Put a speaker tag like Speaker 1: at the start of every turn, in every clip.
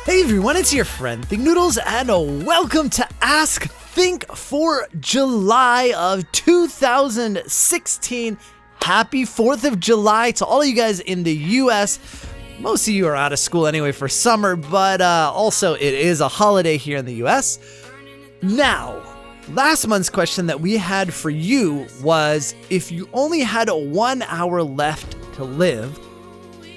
Speaker 1: Hey everyone, it's your friend Thinknoodles, and welcome to Ask Think for July of 2016. Happy 4th of July to all of you guys in the US. Most of you are out of school anyway for summer, but also it is a holiday here in the US. Now, last month's question that we had for you was, if you only had 1 hour left to live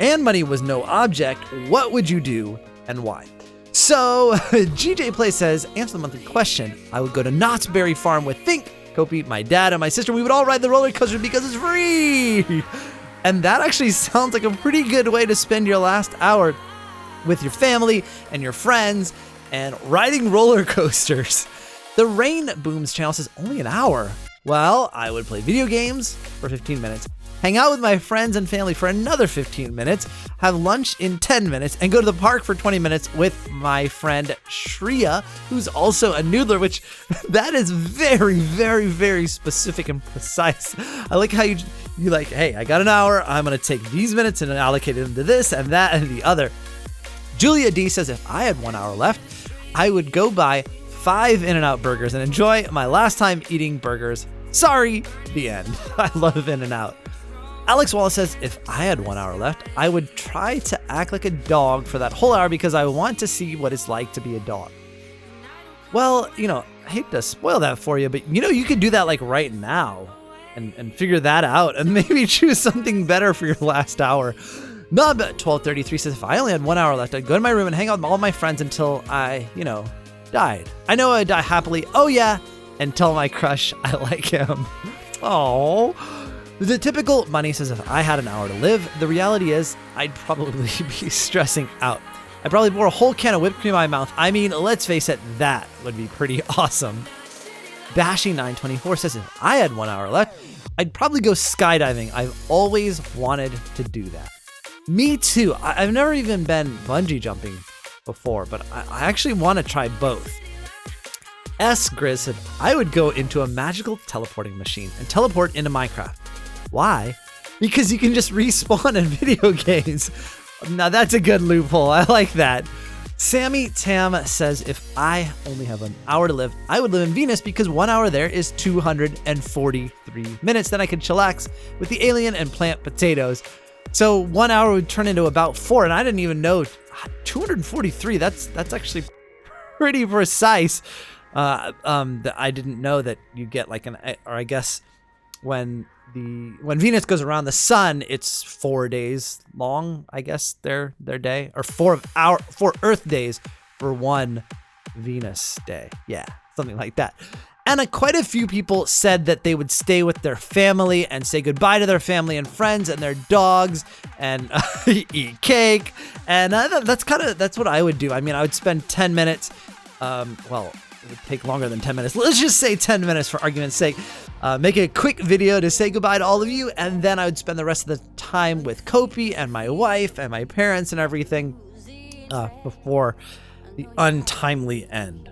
Speaker 1: and money was no object, what would you do and why? So, GJ Play says, answer the monthly question. I would go to Knott's Berry Farm with Think, Kopi, my dad, and my sister. We would all ride the roller coaster because it's free. And that actually sounds like a pretty good way to spend your last hour with your family and your friends and riding roller coasters. The Rain Booms channel says only an hour. Well, I would play video games for 15 minutes, hang out with my friends and family for another 15 minutes, have lunch in 10 minutes, and go to the park for 20 minutes with my friend Shreya, who's also a noodler, which that is very, very, very specific and precise. I like how you like, hey, I got an hour, I'm gonna take these minutes and allocate them to this and that and the other. Julia D says, if I had 1 hour left, I would go buy 5 In-N-Out burgers and enjoy my last time eating burgers. Sorry, the end. I love In-N-Out. Alex Wallace says, if I had 1 hour left, I would try to act like a dog for that whole hour because I want to see what it's like to be a dog. Well, I hate to spoil that for you, but you could do that like right now and figure that out and maybe choose something better for your last hour. Nub1233 says, if I only had 1 hour left, I'd go to my room and hang out with all my friends until I, died. I know I'd die happily. Oh yeah, and tell my crush I like him. Oh. The typical Money says, if I had an hour to live, the reality is I'd probably be stressing out. I'd probably pour a whole can of whipped cream in my mouth. I mean, let's face it, that would be pretty awesome. Bashy924 says, if I had 1 hour left, I'd probably go skydiving. I've always wanted to do that. Me too. I've never even been bungee jumping before, but I actually want to try both. S. Grizz said, I would go into a magical teleporting machine and teleport into Minecraft. Why? Because you can just respawn in video games. Now that's a good loophole. I like that. Sammy Tam says, if I only have an hour to live, I would live in Venus because 1 hour there is 243 minutes. Then I could chillax with the alien and plant potatoes. So 1 hour would turn into about 4, and I didn't even know 243. That's actually pretty precise. That I didn't know that you get like I guess when Venus goes around the sun, it's 4 days long, I guess their day, or 4 Earth days for one Venus day. Yeah, something like that. And quite a few people said that they would stay with their family and say goodbye to their family and friends and their dogs and eat cake. And that's what I would do. I mean, I would spend 10 minutes. Well, it would take longer than 10 minutes. Let's just say 10 minutes for argument's sake. Make a quick video to say goodbye to all of you, and then I would spend the rest of the time with Kopi and my wife and my parents and everything before the untimely end.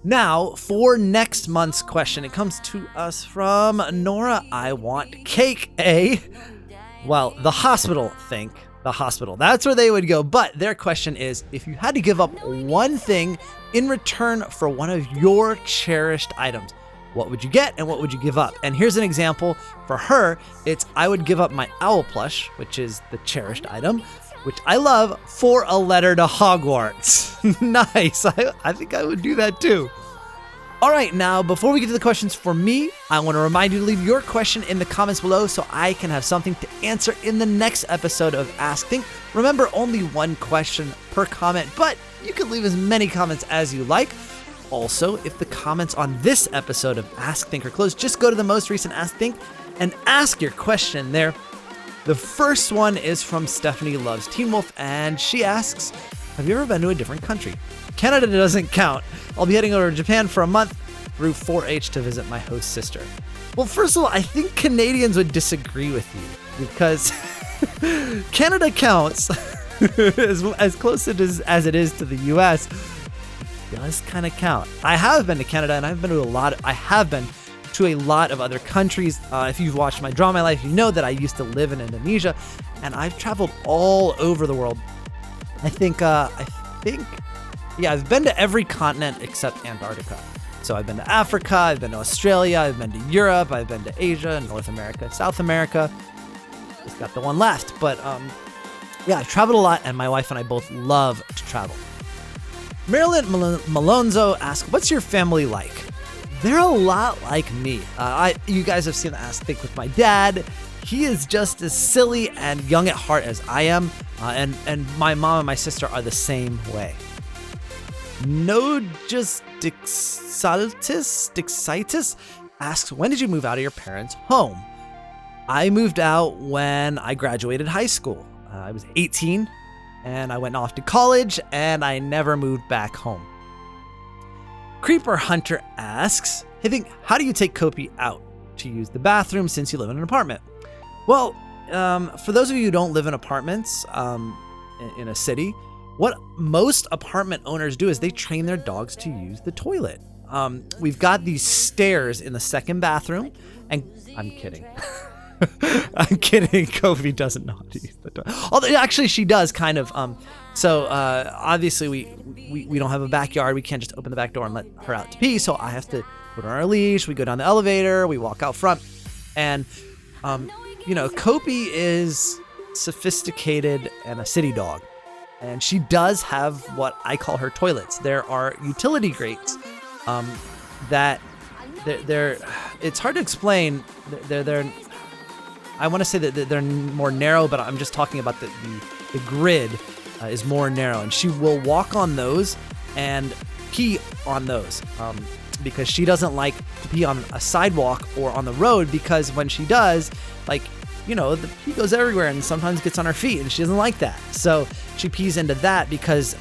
Speaker 1: Now, for next month's question, it comes to us from Nora. I want cake, Well, the hospital, Think. The hospital. That's where they would go. But their question is, if you had to give up one thing in return for one of your cherished items, what would you get and what would you give up? And here's an example. For her, it's I would give up my owl plush, which is the cherished item, which I love, for a letter to Hogwarts. Nice. I think I would do that too. All right, now, before we get to the questions for me, I want to remind you to leave your question in the comments below so I can have something to answer in the next episode of Ask Think. Remember, only one question per comment, but you can leave as many comments as you like. Also, if the comments on this episode of Ask Think are closed, just go to the most recent Ask Think and ask your question there. The first one is from Stephanie Loves Teen Wolf, and she asks, have you ever been to a different country? Canada doesn't count. I'll be heading over to Japan for a month through 4-H to visit my host sister. Well, first of all, I think Canadians would disagree with you because Canada counts as close as it is to the US. It does kind of count. I have been to Canada, and I've been to a lot of other countries. If you've watched my Draw My Life, you know that I used to live in Indonesia, and I've traveled all over the world. I think think, yeah, I've been to every continent except Antarctica. So I've been to Africa, I've been to Australia, I've been to Europe, I've been to Asia, North America, South America. Just got the one left. But yeah, I've traveled a lot, and my wife and I both love to travel. Marilyn Malonzo asks, what's your family like? They're a lot like me. You guys have seen the Ask Think with my dad. He is just as silly and young at heart as I am. And my mom and my sister are the same way. No just Dixitis asks, when did you move out of your parents' home? I moved out when I graduated high school. I was 18 and I went off to college and I never moved back home. Creeper Hunter asks, hey, how do you take Kopi out to use the bathroom since you live in an apartment? Well, for those of you who don't live in apartments in a city, what most apartment owners do is they train their dogs to use the toilet. We've got these stairs in the second bathroom, and I'm kidding. I'm kidding. Kopi doesn't know how to use the toilet. Although actually she does kind of. So obviously we don't have a backyard. We can't just open the back door and let her out to pee. So I have to put her on our leash. We go down the elevator. We walk out front, and Kopi is sophisticated and a city dog. And she does have what I call her toilets. There are utility grates that they're it's hard to explain. They're I want to say that they're more narrow, but I'm just talking about the grid is more narrow, and she will walk on those and pee on those because she doesn't like to pee on a sidewalk or on the road, because when she does, the pee goes everywhere and sometimes gets on her feet, and she doesn't like that. So she pees into that because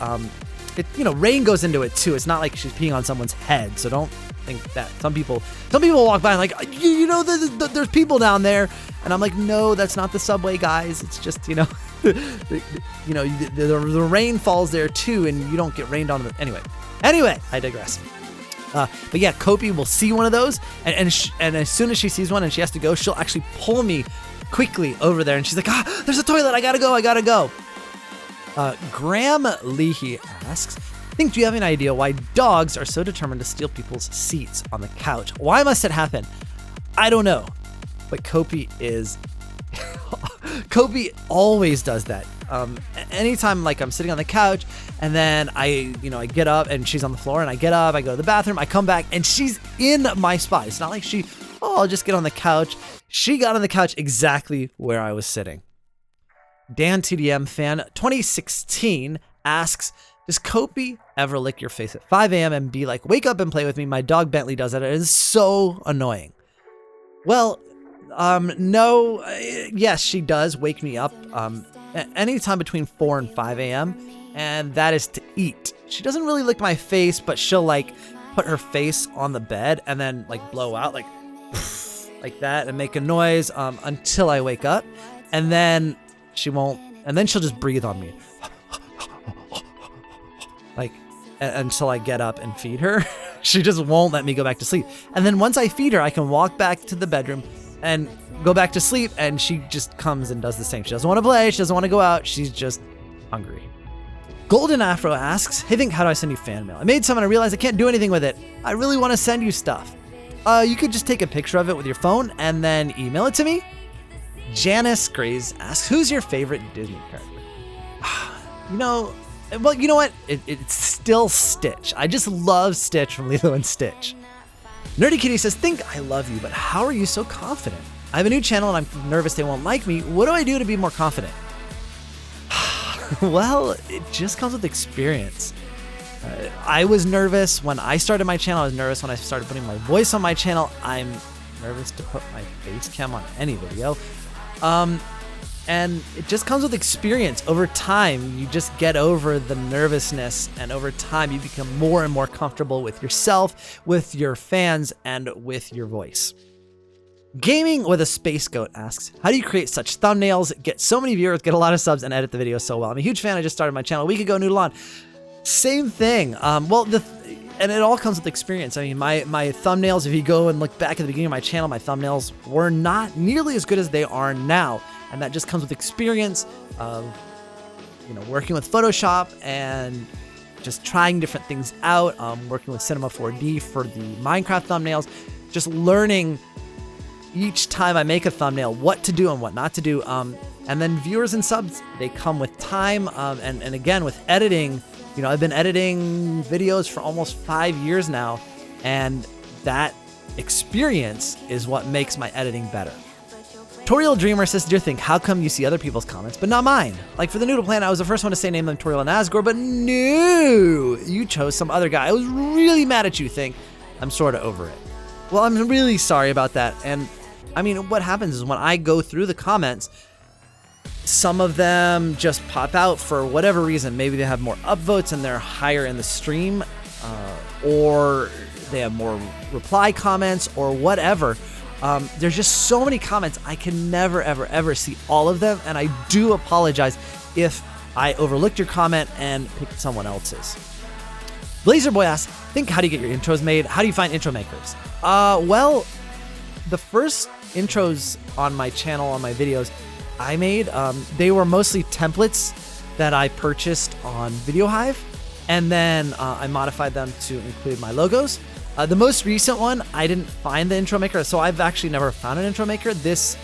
Speaker 1: rain goes into it too. It's not like she's peeing on someone's head. So don't think that. Some people walk by and like, there's people down there, and I'm like, no, that's not the subway, guys. It's just the rain falls there too, and you don't get rained on. Anyway, I digress. But yeah, Kopi will see one of those, and as soon as she sees one and she has to go, she'll actually pull me quickly over there, and she's like, there's a toilet, I gotta go. Graham Leahy asks, do you have an idea why dogs are so determined to steal people's seats on the couch? Why must it happen? I don't know, but Kopi always does that. Anytime I'm sitting on the couch and then I get up and she's on the floor, and I get up, I go to the bathroom, I come back and she's in my spot. It's not like I'll just get on the couch. She got on the couch exactly where I was sitting. Dan TDM fan 2016 asks, does Kopi ever lick your face at 5 a.m. and be like, wake up and play with me? My dog Bentley does that. It is so annoying. Well, no, yes, she does wake me up anytime between 4 and 5 a.m. and that is to eat. She doesn't really lick my face, but she'll put her face on the bed and then blow out like that and make a noise until I wake up, and then she won't, and then she'll just breathe on me until I get up and feed her. She just won't let me go back to sleep. And then once I feed her, I can walk back to the bedroom and go back to sleep, and she just comes and does the same. She doesn't want to play, she doesn't want to go out, she's just hungry. Golden Afro asks, hey, how do I send you fan mail? I made some and I realized I can't do anything with it. I really want to send you stuff. You could just take a picture of it with your phone and then email it to me. Janice Grays asks, who's your favorite Disney character? Well, you know what? It's still Stitch. I just love Stitch from Lilo and Stitch. Nerdy Kitty says, think I love you, but how are you so confident? I have a new channel and I'm nervous they won't like me. What do I do to be more confident? Well, it just comes with experience. I was nervous when I started my channel. I was nervous when I started putting my voice on my channel. I'm nervous to put my face cam on any video. And it just comes with experience. Over time, you just get over the nervousness, and over time, you become more and more comfortable with yourself, with your fans, and with your voice. Gaming with a Space Goat asks, how do you create such thumbnails, get so many viewers, get a lot of subs, and edit the video so well? I'm a huge fan. I just started my channel a week ago, Noodle on. Same thing. And it all comes with experience. I mean, my thumbnails, if you go and look back at the beginning of my channel, my thumbnails were not nearly as good as they are now. And that just comes with experience of, working with Photoshop and just trying different things out, working with Cinema 4D for the Minecraft thumbnails, just learning each time I make a thumbnail what to do and what not to do. And then viewers and subs, they come with time. And again, with editing, you know, I've been editing videos for almost 5 years now, and that experience is what makes my editing better. Toriel Dreamer says, Dear Think, how come you see other people's comments, but not mine? Like for the Noodle Planet, I was the first one to say name them Toriel and Asgore, but no, you chose some other guy. I was really mad at you, Think. I'm sort of over it. Well, I'm really sorry about that. And I mean, what happens is when I go through the comments, some of them just pop out for whatever reason. Maybe they have more upvotes and they're higher in the stream, or they have more reply comments or whatever. There's just so many comments. I can never, ever see all of them. And I do apologize if I overlooked your comment and picked someone else's. Blazer Boy asks, Think, how do you get your intros made? How do you find intro makers? Well, the first intros on my channel, on my videos I made, they were mostly templates that I purchased on VideoHive, and then I modified them to include my logos. The most recent one, I didn't find the intro maker, so I've actually never found an intro maker. This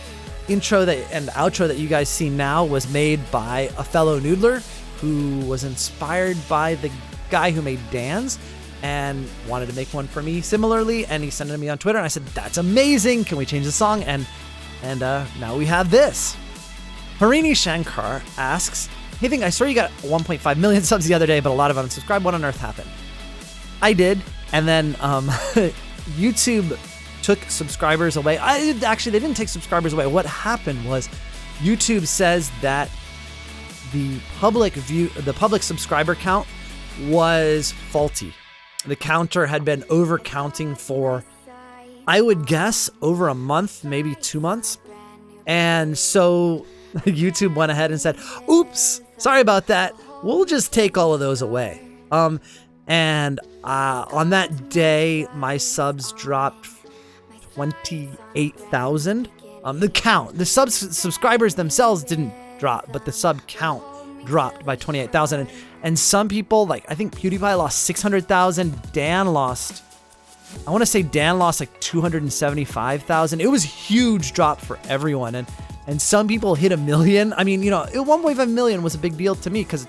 Speaker 1: intro and outro that you guys see now was made by a fellow noodler who was inspired by the guy who made Dan's and wanted to make one for me similarly, and he sent it to me on Twitter, and I said, that's amazing, can we change the song? And now we have this. Harini Shankar asks, Hey Think, I saw you got 1.5 million subs the other day, but a lot of unsubscribed. What on earth happened? I did, and then YouTube took subscribers away. Actually, they didn't take subscribers away. What happened was YouTube says that the public subscriber count was faulty. The counter had been over counting for, I would guess, over a month, maybe 2 months. And so YouTube went ahead and said, oops, sorry about that. We'll just take all of those away. And on that day, my subs dropped 28,000. The subscribers themselves didn't drop, but the sub count dropped by 28,000. And some people, like I think PewDiePie lost 600,000. Dan lost like 275,000. It was a huge drop for everyone. And some people hit 1 million. I mean, you know, 1.5 million was a big deal to me because,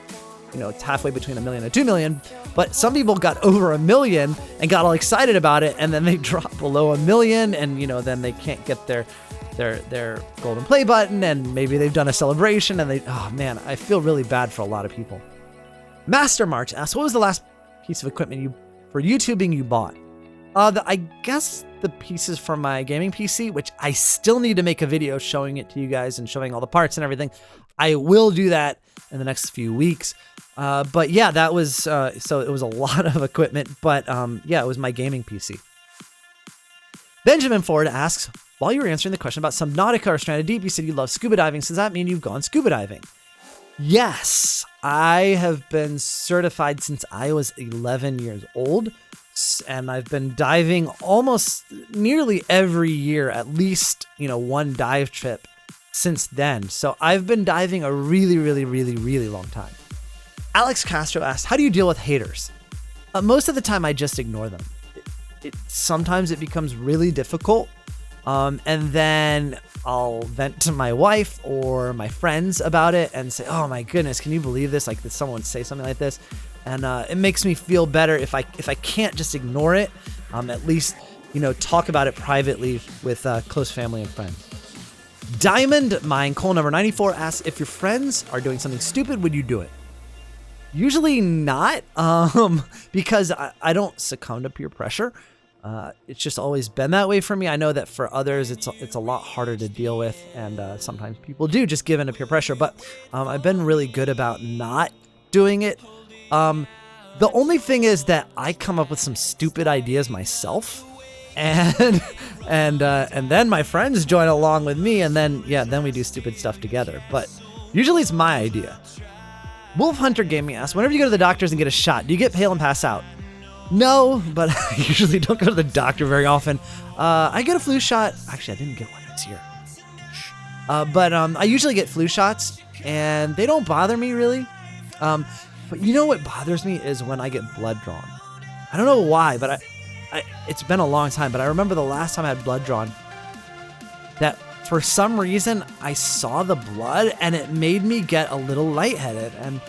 Speaker 1: you know, it's halfway between 1 million and 2 million. But some people got over 1 million and got all excited about it, and then they drop below 1 million, and you know, then they can't get their golden play button, and maybe they've done a celebration, and oh man, I feel really bad for a lot of people. Master March asks, what was the last piece of equipment for YouTubing you bought? I guess the pieces from my gaming PC, which I still need to make a video showing it to you guys and showing all the parts and everything. I will do that in the next few weeks. But yeah, that was, so it was a lot of equipment, but yeah, it was my gaming PC. Benjamin Ford asks, while you were answering the question about Subnautica or Stranded Deep, you said you love scuba diving. So does that mean you've gone scuba diving? Yes, I have been certified since I was 11 years old. And I've been diving almost nearly every year, at least, you know, one dive trip since then. So I've been diving a really, really, really, really long time. Alex Castro asked, how do you deal with haters? Most of the time I just ignore them. Sometimes it becomes really difficult. And then I'll vent to my wife or my friends about it and say, oh my goodness, can you believe this? Like, did someone say something like this? And it makes me feel better if I can't just ignore it, at least, you know, talk about it privately with close family and friends. Diamond Mine, Cole number 94 asks, if your friends are doing something stupid, would you do it? Usually not, because I don't succumb to peer pressure. It's just always been that way for me. I know that for others, it's a lot harder to deal with, and sometimes people do just give in to peer pressure. But I've been really good about not doing it. The only thing is that I come up with some stupid ideas myself, and then my friends join along with me, and then we do stupid stuff together. But usually it's my idea. Wolf Hunter Gaming asks, whenever you go to the doctors and get a shot, do you get pale and pass out? No, but I usually don't go to the doctor very often. I get a flu shot. Actually, I didn't get one this year. But I usually get flu shots, and they don't bother me really. But you know what bothers me is when I get blood drawn. I don't know why, but it's been a long time, but I remember the last time I had blood drawn that for some reason I saw the blood and it made me get a little lightheaded, and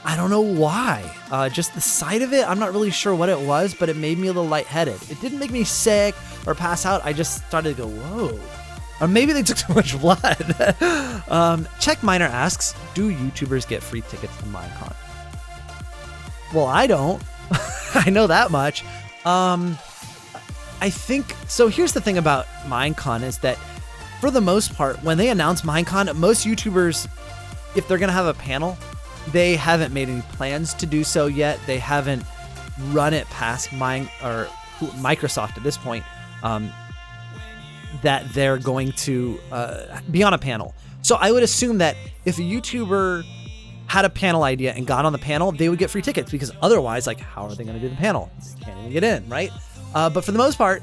Speaker 1: I don't know why. Just the sight of it, I'm not really sure what it was, but it made me a little lightheaded. It didn't make me sick or pass out. I just started to go, whoa. Or maybe they took too much blood. Check Miner asks, do YouTubers get free tickets to Minecon? Well, I don't. I know that much. I think, so here's the thing about Minecon is that for the most part, when they announce Minecon, most YouTubers, if they're going to have a panel, they haven't made any plans to do so yet. They haven't run it past Microsoft at this point, that they're going to be on a panel. So I would assume that if a YouTuber had a panel idea and got on the panel, they would get free tickets, because otherwise, like, how are they going to do the panel? They can't even get in, right? But for the most part,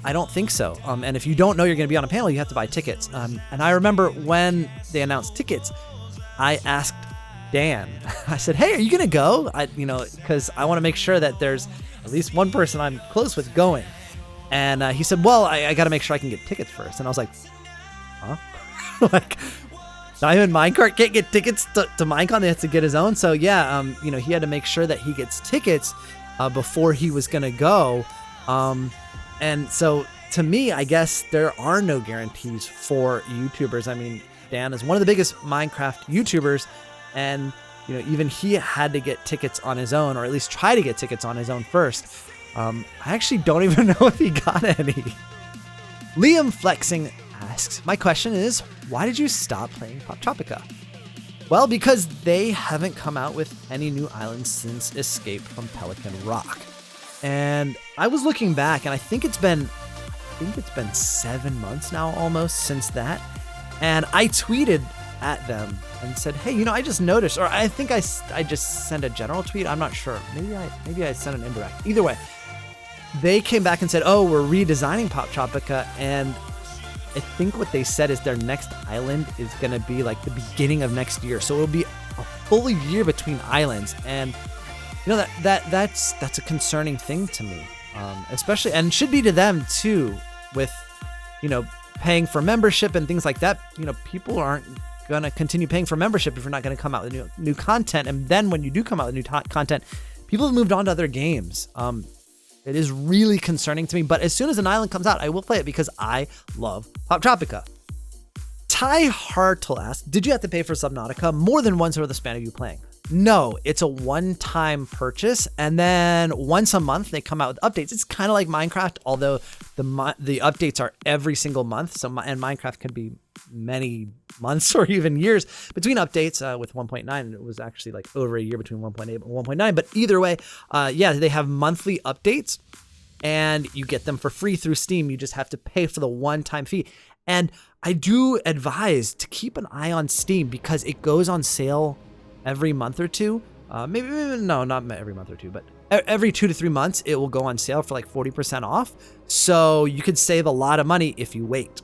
Speaker 1: I don't think so. And if you don't know you're going to be on a panel, you have to buy tickets. And I remember when they announced tickets, I asked Dan, I said, hey, are you going to go? Because I want to make sure that there's at least one person I'm close with going. And he said, well, I got to make sure I can get tickets first. And I was like, huh? Like, not even Minecart can't get tickets to Minecon. They have to get his own. So yeah, he had to make sure that he gets tickets before he was going to go. And so to me, I guess there are no guarantees for YouTubers. I mean, Dan is one of the biggest Minecraft YouTubers, and even he had to get tickets on his own, or at least try to get tickets on his own first. I actually don't even know if he got any. Liam Flexing asks, my question is, why did you stop playing Poptropica? Well, because they haven't come out with any new islands since Escape from Pelican Rock. And I was looking back, and I think it's been 7 months now almost since that. And I tweeted at them and said, hey, I just noticed, or I think I just sent a general tweet. I'm not sure. Maybe I sent an indirect. Either way, they came back and said, oh, we're redesigning Poptropica, and I think what they said is their next island is going to be like the beginning of next year. So it'll be a full year between islands. And that's a concerning thing to me, especially, and should be to them too, with, paying for membership and things like that. People aren't going to continue paying for membership if you're not going to come out with new content. And then when you do come out with new content, people have moved on to other games. It is really concerning to me, but as soon as an island comes out, I will play it because I love Poptropica. Ty Hartle asks, did you have to pay for Subnautica more than once over the span of you playing? No, it's a one-time purchase, and then once a month they come out with updates. It's kind of like Minecraft, although the updates are every single month. And Minecraft can be many months or even years between updates. With 1.9, it was actually like over a year between 1.8 and 1.9. But either way, they have monthly updates, and you get them for free through Steam. You just have to pay for the one-time fee. And I do advise to keep an eye on Steam because it goes on sale every month or two. Maybe not every month or two, but every 2 to 3 months it will go on sale for like 40% off. So you could save a lot of money if you wait.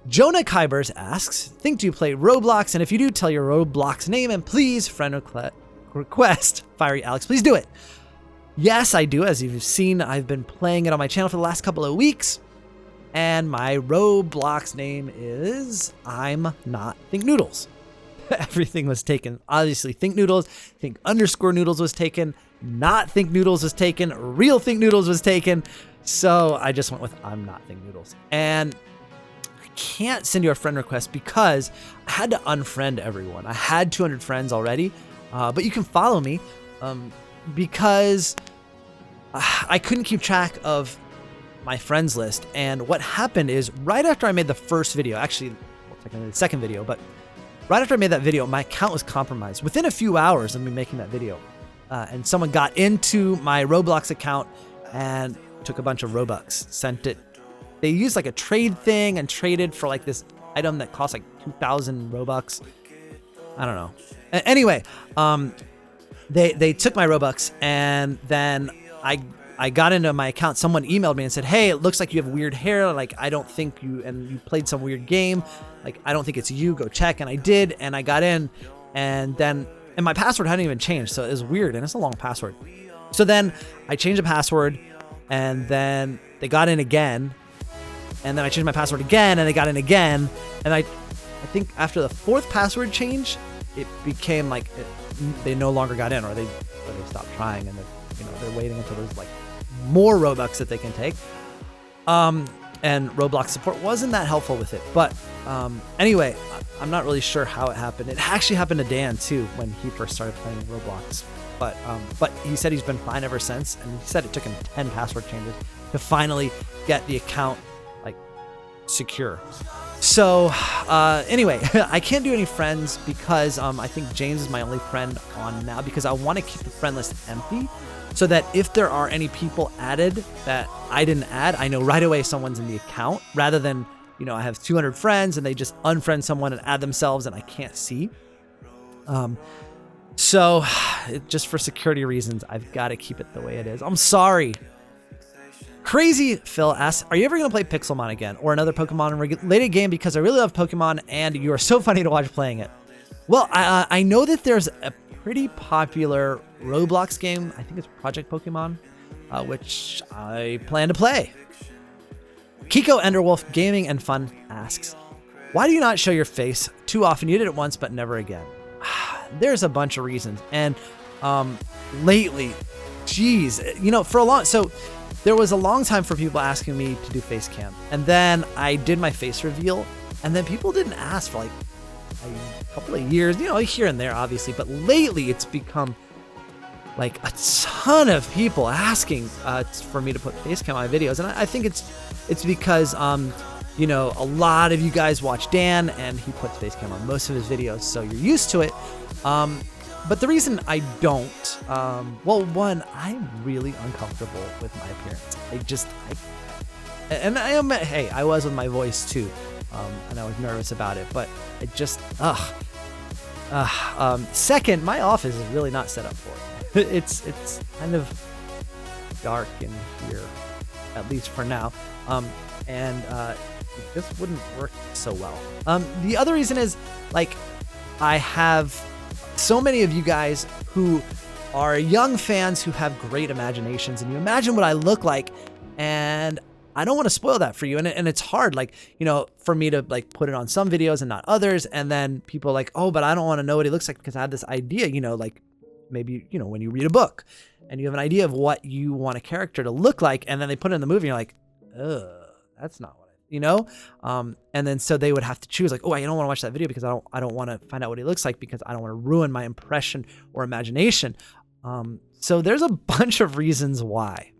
Speaker 1: Jonah Kybers asks, do you play Roblox? And if you do, tell your Roblox name, and please friend request Fiery Alex. Please do it. Yes, I do. As you've seen, I've been playing it on my channel for the last couple of weeks. And my Roblox name is I'm Not Thinknoodles. Everything was taken. Obviously, Thinknoodles, Think_Noodles was taken. Not Thinknoodles was taken. Real Thinknoodles was taken. So I just went with I'm Not Thinknoodles. And I can't send you a friend request because I had to unfriend everyone. I had 200 friends already, but you can follow me because I couldn't keep track of my friends list. And what happened is right after I made the first video, actually, technically the second video, but right after I made that video, my account was compromised. Within a few hours of me making that video, and someone got into my Roblox account and took a bunch of Robux, sent it. They used like a trade thing and traded for like this item that cost like 2,000 Robux. I don't know. Anyway, they took my Robux, and then I got into my account. Someone emailed me and said, hey, it looks like you have weird hair. Like, I don't think you played some weird game. Like, I don't think it's you. Go check. And I did. And I got in. And then and my password hadn't even changed, so it was weird, and it's a long password. So then I changed the password, and then they got in again, and then I changed my password again, and they got in again, and I think after the 4th password change, it became like they no longer got in, or they stopped trying, and they're waiting until there's like more Robux that they can take. And Roblox support wasn't that helpful with it, but anyway, I'm not really sure how it happened. It actually happened to Dan too when he first started playing Roblox, but he said he's been fine ever since, and he said it took him 10 password changes to finally get the account like secure. So anyway, I can't do any friends because I think James is my only friend on now, because I want to keep the friend list empty so that if there are any people added that I didn't add, I know right away someone's in the account, rather than, I have 200 friends and they just unfriend someone and add themselves and I can't see. So just for security reasons, I've got to keep it the way it is. I'm sorry. Crazy Phil asks, are you ever going to play Pixelmon again or another Pokemon related game? Because I really love Pokemon and you are so funny to watch playing it. Well, I know that there's a pretty popular Roblox game. I think it's Project Pokemon, which I plan to play. Kiko Enderwolf Gaming and Fun asks, why do you not show your face too often? You did it once, but never again. There's a bunch of reasons. And lately, geez, for a long, so there was a long time for people asking me to do face cam. And then I did my face reveal, and then people didn't ask for like a couple of years, here and there, obviously. But lately, it's become like a ton of people asking for me to put face cam on my videos. And I think it's because, a lot of you guys watch Dan, and he puts face cam on most of his videos, so you're used to it. But the reason I don't, well, one, I'm really uncomfortable with my appearance. I was with my voice too, and I was nervous about it, but it just, second, my office is really not set up for it. It's kind of dark in here, at least for now, and it just wouldn't work so well. The other reason is, like, I have so many of you guys who are young fans who have great imaginations, and you imagine what I look like, and I don't want to spoil that for you. And it's hard, like, for me to like put it on some videos and not others. And then people are like, oh, but I don't want to know what he looks like because I had this idea, like maybe, when you read a book and you have an idea of what you want a character to look like, and then they put it in the movie and you're like, that's not what and then so they would have to choose, like, oh, I don't want to watch that video because I don't want to find out what he looks like because I don't want to ruin my impression or imagination. So there's a bunch of reasons why.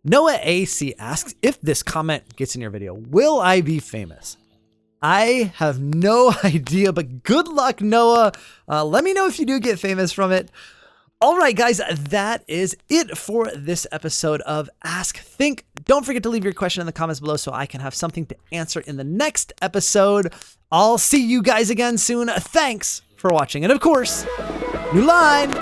Speaker 1: Noah AC asks, if this comment gets in your video, will I be famous? I have no idea, but good luck, Noah. Let me know if you do get famous from it. All right, guys, that is it for this episode of Ask Think. Don't forget to leave your question in the comments below so I can have something to answer in the next episode. I'll see you guys again soon. Thanks for watching. And of course, new line.